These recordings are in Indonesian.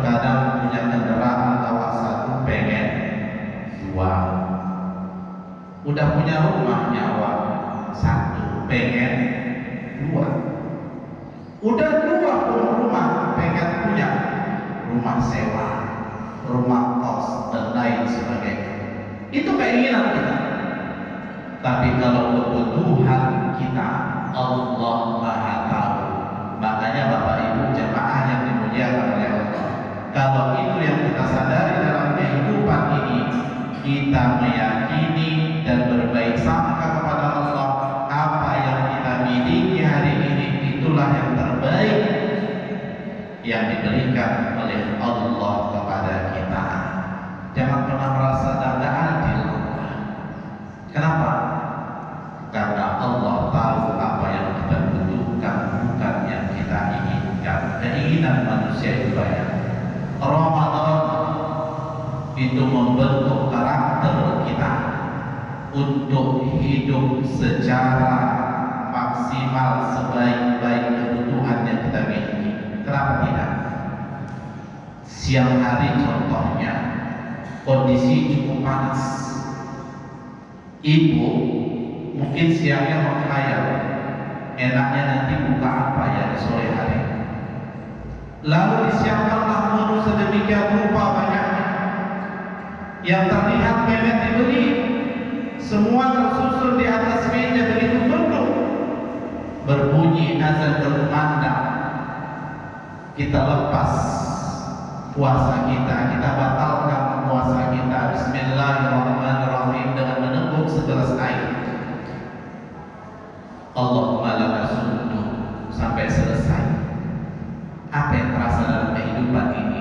terkadang punya kendaraan awak satu pengen dua, udah punya rumahnya awak satu pengen dua, udah dua pun rumah pengen punya rumah sewa, rumah kos dan lain sebagainya. Itu keinginan kita. Tapi kalau kebutuhan kita, Allah Maha tahu. Makanya Bapak Ibu jemaah yang dimuliakan oleh Allah, kalau itu yang kita sadari dalam kehidupan ini, kita meyakini dan berbaik sangka kepada Allah, apa yang kita miliki hari ini itulah yang terbaik yang diberikan oleh Allah kepada kita. Jangan pernah merasa tidak adil. Kenapa? Karena Allah tahu apa yang kita butuhkan, bukan yang kita inginkan. Keinginan manusia itu banyak. Ramadan itu membentuk karakter kita untuk hidup secara maksimal sebaik-baik kebutuhan yang kita miliki. Kenapa tidak? Siang hari contohnya, kondisi cukup panas. Ibu mungkin siangnya menghayal, enaknya nanti buka apa ya di sore hari. Lalu disiapkanlah menu sedemikian rupa banyaknya, yang terlihat mewah dibeli, semua tersusun di atas meja begitu penuh. Berbunyi azan berkumandang, kita lepas puasa kita batalkan puasa kita. Bismillahirrahmanirrahim dengan meneguk segelas air. Allahumma laka sumtu sampai selesai. Apa yang terasa dalam kehidupan ini?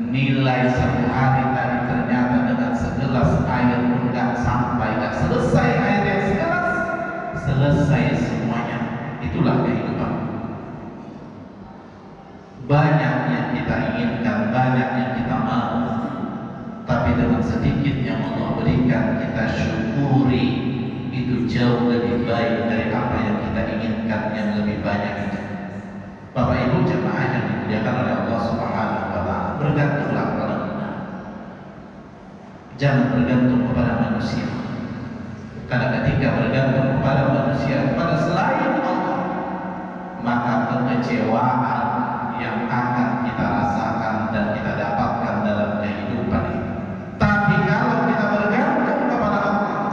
Nilai satu hari tadi ternyata dengan segelas air pun gak sampai, gak selesai air yang segelas, selesai semuanya. Itulah kehidupan. Banyak yang kita inginkan, banyak yang kita mau, tapi dengan sedikit yang Allah berikan kita syukuri, itu jauh lebih baik dari apa yang kita inginkan yang lebih banyak itu. Bapak Ibu jemaah yang dimuliakan oleh Allah Subhanahu wa taala, bergantunglah kepada Allah. Jangan bergantung kepada manusia. Karena ketika bergantung kepada manusia, kepada selain Allah, maka kekecewaan yang akan kita rasakan dan kita dapatkan dalam kehidupan ini. Tapi kalau kita bergantung kepada Allah,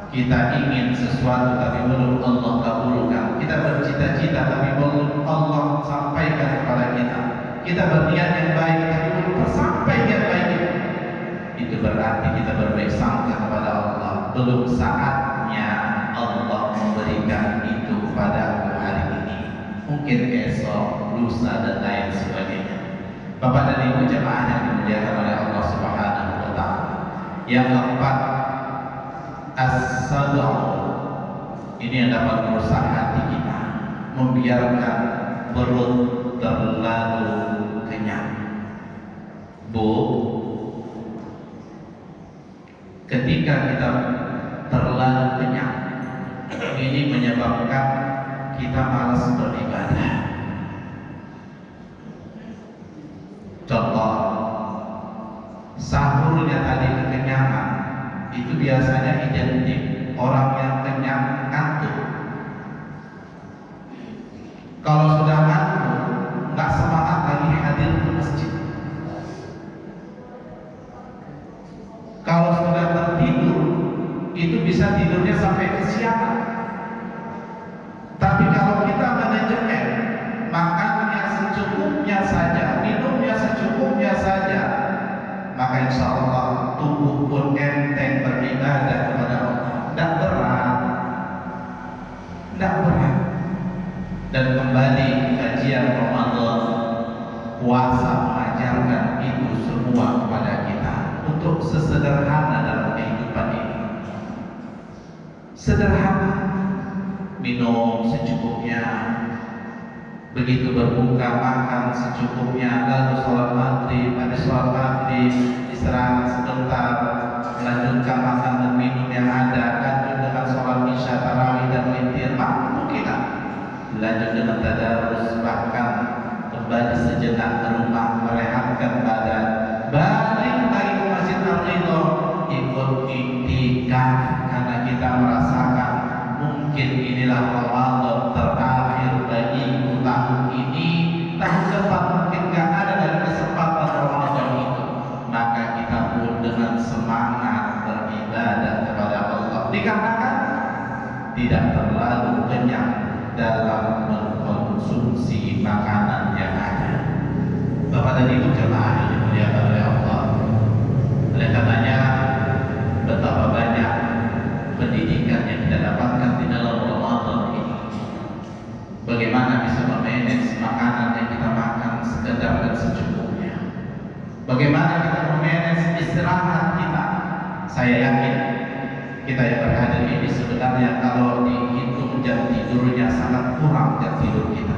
kita ingin sesuatu tapi belum Allah kabulkan, kita bercita-cita tapi belum Allah sampaikan kepada kita, kita berniat yang baik tapi belum tersampai niat baik itu berarti kita berbaik sangka kepada Allah. Belum saatnya Allah memberikan itu kepada hari ini, mungkin esok, lusa dan lain sebagainya. Bapak dan Ibu jemaah yang dimuliakan oleh Allah Subhanahu wa taala. Yang keempat, as-sadaq. Ini yang dapat merusak hati kita, membiarkan perut terlalu kenyang. Bu, ketika kita terlalu kenyang, ini menyebabkan kita malas beribadah. Contoh, sahurnya tadi kekenyangan, itu biasanya identik orang yang kenyang ngantuk. Kalau sudah ngantuk, nggak semangat lagi hadir ke masjid. Kalau sudah tertidur, itu bisa tidurnya sampai kesiangan. Tapi kalau kita manajemen, makannya secukupnya saja, minumnya secukupnya saja, maka insya Allah tubuh pun enteng beribadah kepada Allah. Tidak berat, tidak berat. Dan kembali kajian Ramadan, puasa mengajarkan itu semua kepada kita untuk sesederhana dalam kehidupan ini. Sederhana, minum secukupnya, begitu berbuka makan secukupnya, lalu sholat maghrib, habis sholat maghrib istirahat sebentar, melanjutkan makan dan minum yang ada, lanjut dengan sholat isya, tarawih dan witir, mampu kita lanjut dengan tadarus, bahkan kembali sejenak ke rumah merehat Bapak dan Ibu jemaah yang dimuliakan oleh Allah. Oleh karenanya betapa banyak pendidikan yang kita dapatkan di dalam Ramadan ini. Bagaimana bisa memanage makanan yang kita makan sekedar dan secukupnya. Bagaimana kita memanage istirahat kita. Saya yakin kita yang berhadir ini sebenarnya kalau dihitung jam tidurnya sangat kurang jam tidur kita.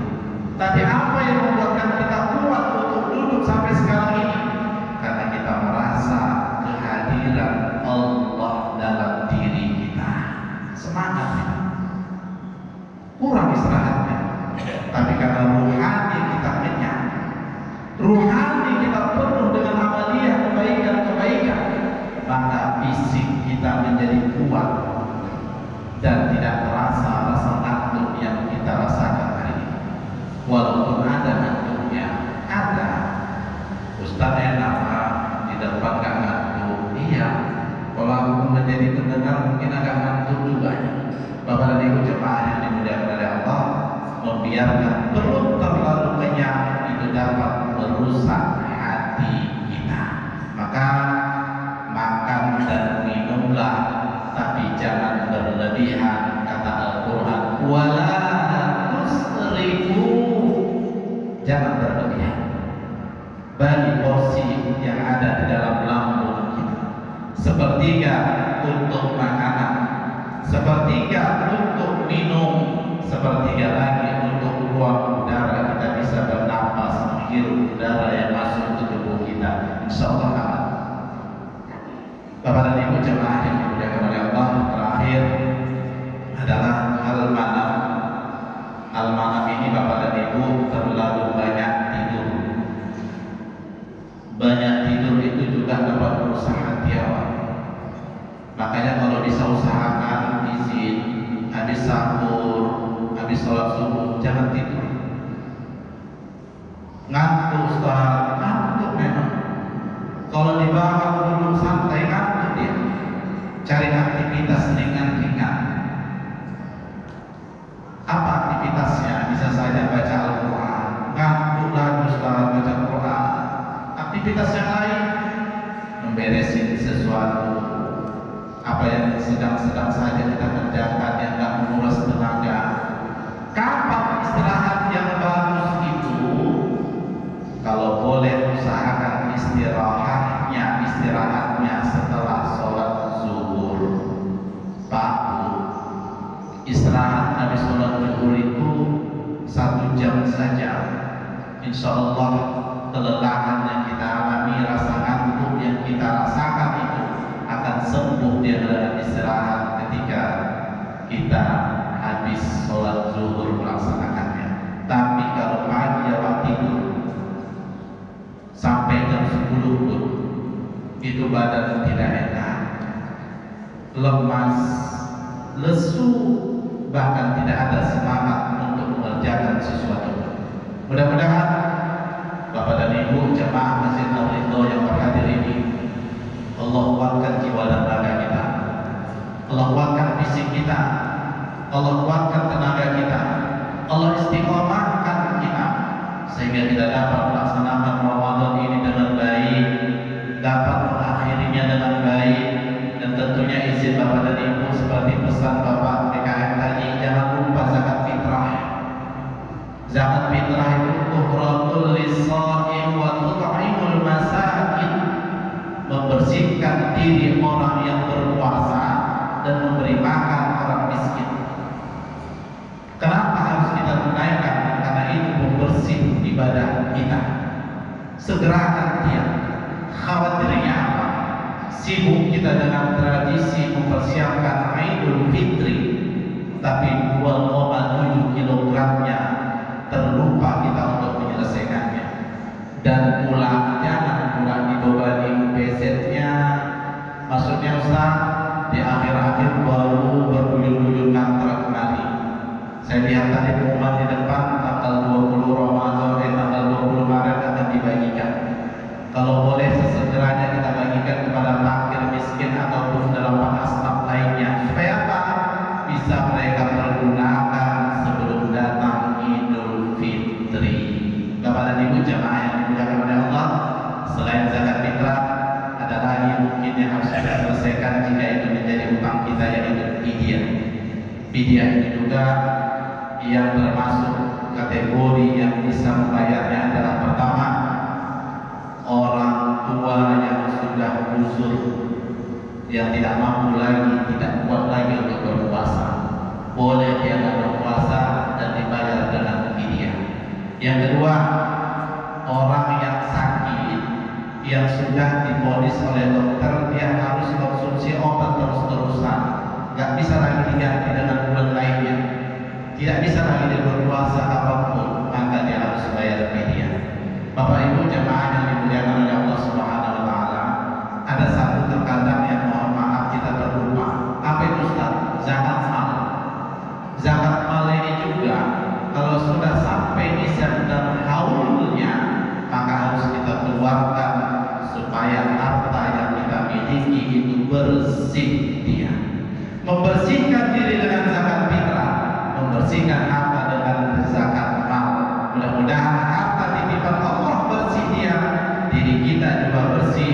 Tapi apa yang membuatkan kita kuat untuk duduk sampai sekarang ini? Karena kita merasa kehadiran Allah dalam diri kita. Semangat kita. Kurang istirahatnya. Tapi karena ruhani kita kenyang. Ruhani kita penuh dengan amaliyah kebaikan-kebaikan. Maka fisik kita menjadi kuat dan tidak terasa rasa ngantuk yang kita rasakan hari ini. Walaupun ada ngantuknya, ada. Ustaz enak di depan gak ngantuk. Iya, kalau aku menjadi pendengar mungkin agak ngantuk juga. Bapak dan Ibu jemaah yang dimuliakan oleh Allah, membiarkan perut terlalu kenyang itu dapat merusak hati kita. Maka makan dan minumlah, tapi jangan berlebihan. Kata Al-Quran, wala tusrifu, jangan berlebihan. Bagi porsi yang ada di dalam lambung kita, sepertiga untuk makanan, sepertiga untuk minum, sepertiga lagi untuk ruang udara kita bisa bernapas, menghirup udara yang masuk ke tubuh kita. Insyaallah aman. Bapak dan Ibu jemaah yang dimuliakan oleh Allah, terakhir adalah al-manam. Al-manam ini Bapak dan Ibu terlalu banyak tidur. Banyak tidur itu juga dapat merusak hati awak. Makanya kalau bisa usahakan izin habis sahur, habis sholat subuh jangan tidur. Ngantuk Ustaz, ngantuk memang. Kalau dibawa duduk santai ngantuk dia. Cari aktivitas ringan-ringan. Apa aktivitasnya? Bisa saja baca Al-Quran. Ngantuklah Ustaz baca Al-Quran. Aktivitas yang lain, memberesin sesuatu. Apa yang sedang-sedang saja kita kerjakan yang tak menguras tenaga. Kapan istirahat yang bagus itu? Kalau boleh usahakan istirahatnya setelah sholat zuhur. Pak, istirahat habis sholat zuhur itu 1 jam saja. Insya Allah kelelahan yang kita alami, rasa ngantuk yang kita rasakan itu akan sembuh dia dengan istirahat ketika kita habis sholat zuhur melaksanakannya. Tapi kalau pagi awak tidur sampai jam 10 pun itu badan tidak enak, lemas, lesu, bahkan tidak ada semangat untuk mengerjakan sesuatu. Mudah-mudahan Bapak dan Ibu jemaah Masjid Al-Ridho yang berhadir ini, Allah kuatkan jiwa dan raga kita, Allah kuatkan fisik kita, Allah kuatkan tenaga kita, Allah istiqomahkan kita, sehingga kita dapat melaksanakan Ramadan ini dengan baik, dapat mengakhirinya dengan baik. Dan tentunya izin Bapak dan Ibu seperti pesan Bapak PKM tadi, jangan lupa zakat fitrah. Zakat fitrah itu tuhratul lis-shaim wa tut'imul masakin, membersihkan diri orang yang berpuasa dan memberi makan orang miskin. Kenapa harus kita tunaikan? Karena itu membersih ibadah kita. Segerakan dia. Khawatirnya apa? Sibuk kita dengan tradisi mempersiapkan Idul Fitri, tapi 2,7 kilogramnya terlupa kita untuk menyelesaikannya. Dan pulang jangan pulang dibebani UPZ-nya. Maksudnya Ustaz, di akhir-akhir baru berduyun-duyun ngantar kemari. Saya lihat tadi pengumuman di depan tanggal 20 Ramadan, tanggal 20 Maret akan dibagikan. Kalau boleh sesegeranya kita bagikan kepada fakir miskin ataupun dalam asnaf lainnya, supaya apa? Bisa mereka pergunakan sebelum datang Idul Fitri. Bapak dan Ibu jamaah yang dimuliakan oleh Allah, selesaikan jika itu menjadi utang kita, yaitu fidyah. Fidyah itu juga yang termasuk kategori yang bisa membayarnya adalah pertama, orang tua yang sudah uzur, yang tidak mampu lagi, tidak kuat lagi untuk berpuasa, boleh dia tidak berpuasa dan dibayar dengan fidyah. Yang kedua, orang yang sakit, yang sudah divonis oleh dokter dia harus konsumsi obat terus-terusan, nggak bisa lagi diganti dengan bulan lainnya, tidak bisa lagi dia berpuasa apapun, maka dia harus bayar fidyah. Bapak Ibu jemaah yang dimuliakan oleh Allah Subhanahu wa taala, ada satu terkadang yang mohon maaf kita terlupa. Apa itu Ustaz? Zakat mal. Zakat mal ini juga kalau sudah sampai nisab dan haulnya, maka harus kita keluarkan supaya harta yang kita miliki itu bersih dia. Membersihkan diri dengan zakat fitrah, membersihkan harta dengan zakat mal. Mudah-mudahan harta titipan Allah bersih dia, diri kita juga bersih.